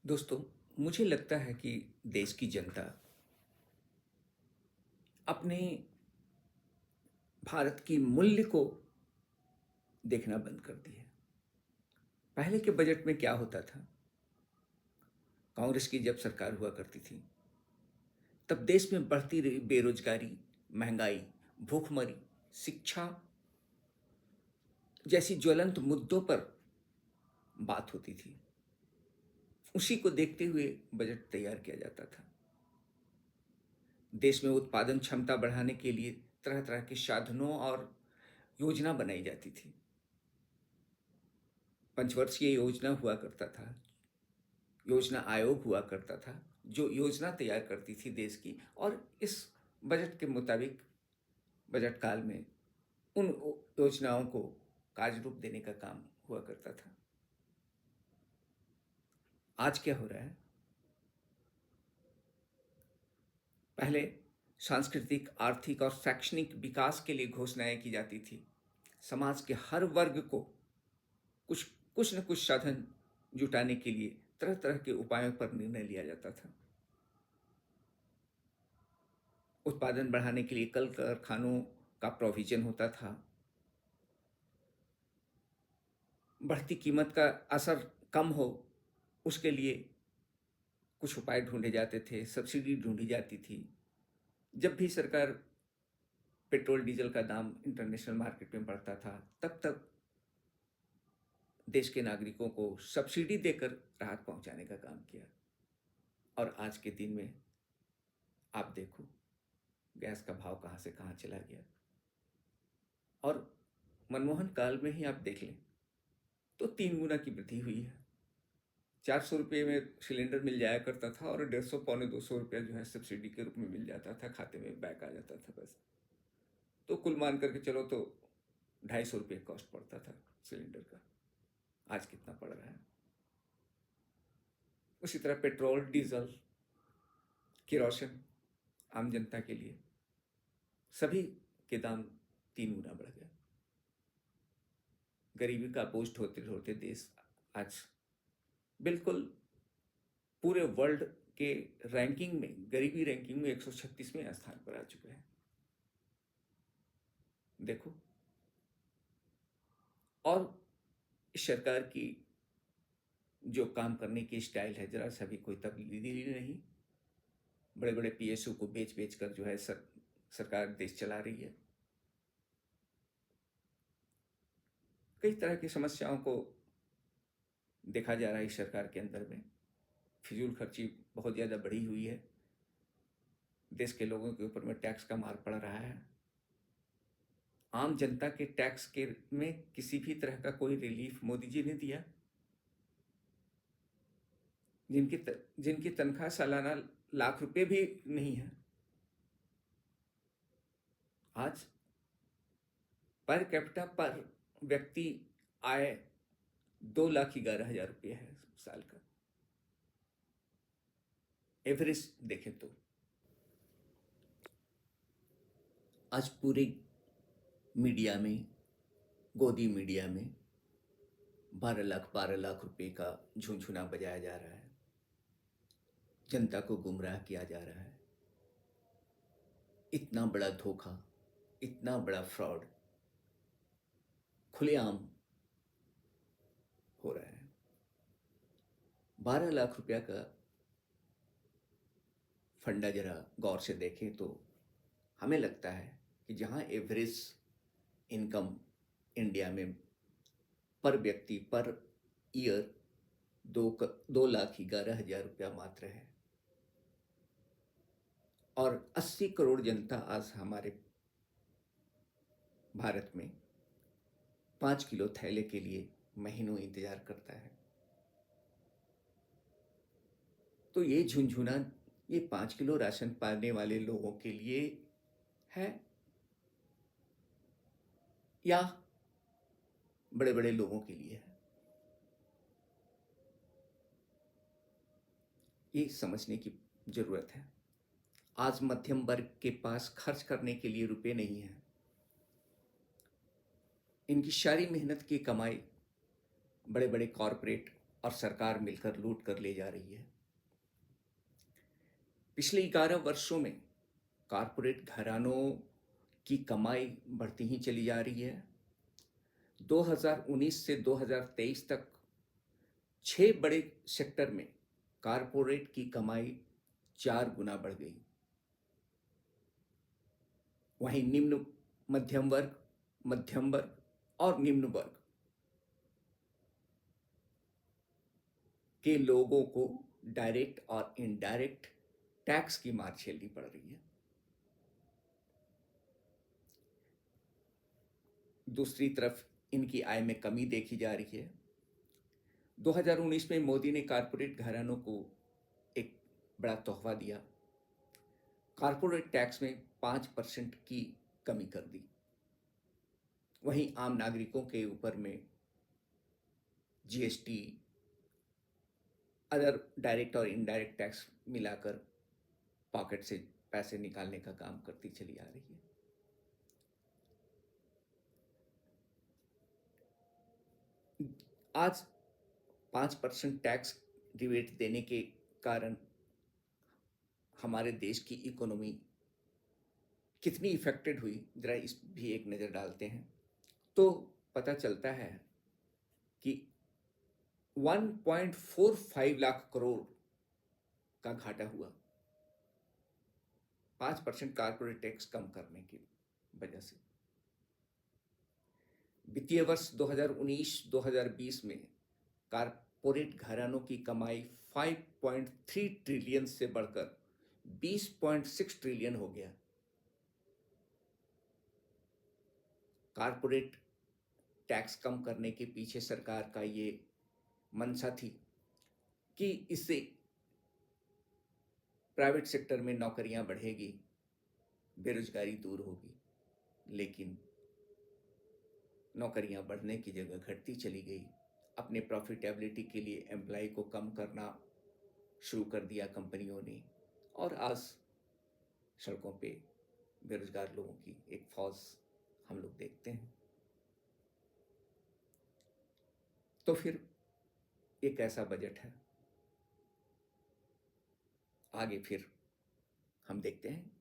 दोस्तों, मुझे लगता है कि देश की जनता अपने भारत की मूल्य को देखना बंद कर दी है। पहले के बजट में क्या होता था? कांग्रेस की जब सरकार हुआ करती थी, तब देश में बढ़ती रही बेरोजगारी, महंगाई, भूखमरी, शिक्षा जैसी ज्वलंत मुद्दों पर बात होती थी। उसी को देखते हुए बजट तैयार किया जाता था। देश में उत्पादन क्षमता बढ़ाने के लिए तरह तरह के साधनों और योजना बनाई जाती थी। पंचवर्षीय योजना हुआ करता था, योजना आयोग हुआ करता था, जो योजना तैयार करती थी देश की, और इस बजट के मुताबिक बजट काल में उन योजनाओं को कार्य रूप देने का काम हुआ करता था। आज क्या हो रहा है? पहले सांस्कृतिक, आर्थिक और शैक्षणिक विकास के लिए घोषणाएं की जाती थी। समाज के हर वर्ग को कुछ कुछ न कुछ साधन जुटाने के लिए तरह तरह के उपायों पर निर्णय लिया जाता था। उत्पादन बढ़ाने के लिए कल कारखानों का प्रोविजन होता था। बढ़ती कीमत का असर कम हो, उसके लिए कुछ उपाय ढूंढे जाते थे, सब्सिडी ढूंढी जाती थी। जब भी सरकार पेट्रोल डीजल का दाम इंटरनेशनल मार्केट में बढ़ता था, तब तक देश के नागरिकों को सब्सिडी देकर राहत पहुंचाने का काम किया। और आज के दिन में आप देखो, गैस का भाव कहाँ से कहाँ चला गया। और मनमोहन काल में ही आप देख लें तो 3 गुना की वृद्धि हुई है। 400 रुपये में सिलेंडर मिल जाया करता था और 150 पौने 200 रुपया जो है सब्सिडी के रूप में मिल जाता था, खाते में बैक आ जाता था पैसा। तो कुल मान करके चलो तो 250 रुपये कॉस्ट पड़ता था सिलेंडर का। आज कितना पड़ रहा है? उसी तरह पेट्रोल, डीजल, केरोसिन आम जनता के लिए सभी के दाम 3 गुना बढ़ गए। गरीबी का बोझ ढोते ढोते देश आज बिल्कुल पूरे वर्ल्ड के रैंकिंग में, गरीबी रैंकिंग में 136वें स्थान पर आ चुके हैं। देखो, और इस सरकार की जो काम करने की स्टाइल है, जरा सा भी कोई तब्दीली नहीं। बड़े बड़े पीएसयू को बेच बेच कर जो है सरकार देश चला रही है। कई तरह की समस्याओं को देखा जा रहा है इस सरकार के अंदर में। फिजूल खर्ची बहुत ज़्यादा बढ़ी हुई है। देश के लोगों के ऊपर में टैक्स का मार पड़ रहा है। आम जनता के टैक्स के में किसी भी तरह का कोई रिलीफ मोदी जी ने दिया। जिनकी तनख्वाह सालाना लाख रुपए भी नहीं है, आज पर कैपिटा पर व्यक्ति आय 2,11,000 रुपये है साल का। एवरेज देखें तो आज पूरे मीडिया में, गोदी मीडिया में 12 लाख रुपए का झुनझुना बजाया जा रहा है। जनता को गुमराह किया जा रहा है। इतना बड़ा धोखा, इतना बड़ा फ्रॉड खुलेआम हो रहा है। 12 लाख रुपया का फंडा जरा गौर से देखें तो हमें लगता है कि जहां एवरेज इनकम इंडिया में पर व्यक्ति पर ईयर 2,11,000 रुपया मात्र है, और 80 करोड़ जनता आज हमारे भारत में 5 किलो थैले के लिए महीनों इंतजार करता है। तो ये झुनझुना, ये 5 किलो राशन पाने वाले लोगों के लिए है या बड़े बड़े लोगों के लिए है? ये समझने की जरूरत है। आज मध्यम वर्ग के पास खर्च करने के लिए रुपए नहीं है। इनकी सारी मेहनत की कमाई बड़े बड़े कॉरपोरेट और सरकार मिलकर लूट कर ले जा रही है। पिछले 11 वर्षों में कारपोरेट घरानों की कमाई बढ़ती ही चली जा रही है। 2019 से 2023 तक 6 बड़े सेक्टर में कारपोरेट की कमाई 4 गुना बढ़ गई। वहीं मध्यम वर्ग और निम्न वर्ग के लोगों को डायरेक्ट और इनडायरेक्ट टैक्स की मार झेलनी पड़ रही है। दूसरी तरफ इनकी आय में कमी देखी जा रही है। 2019 में मोदी ने कारपोरेट घरानों को एक बड़ा तोहफा दिया। कारपोरेट टैक्स में 5% की कमी कर दी। वहीं आम नागरिकों के ऊपर में जीएसटी, अदर डायरेक्ट और इनडायरेक्ट टैक्स मिलाकर पॉकेट से पैसे निकालने का काम करती चली आ रही है। आज 5% टैक्स रिबेट देने के कारण हमारे देश की इकोनॉमी कितनी इफेक्टेड हुई, जरा इस भी एक नज़र डालते हैं तो पता चलता है कि 1.45 लाख करोड़ का घाटा हुआ 5% कारपोरेट टैक्स कम करने की वजह से। वित्तीय वर्ष 2019-2020 में कारपोरेट घरानों की कमाई 5.3 ट्रिलियन से बढ़कर 20.6 ट्रिलियन हो गया। कारपोरेट टैक्स कम करने के पीछे सरकार का ये मंशा थी कि इससे प्राइवेट सेक्टर में नौकरियां बढ़ेगी, बेरोजगारी दूर होगी, लेकिन नौकरियां बढ़ने की जगह घटती चली गई। अपने प्रॉफिटेबिलिटी के लिए एम्प्लॉय को कम करना शुरू कर दिया कंपनियों ने, और आज सड़कों पे बेरोजगार लोगों की एक फौज हम लोग देखते हैं। तो फिर ये कैसा बजट है? आगे फिर हम देखते हैं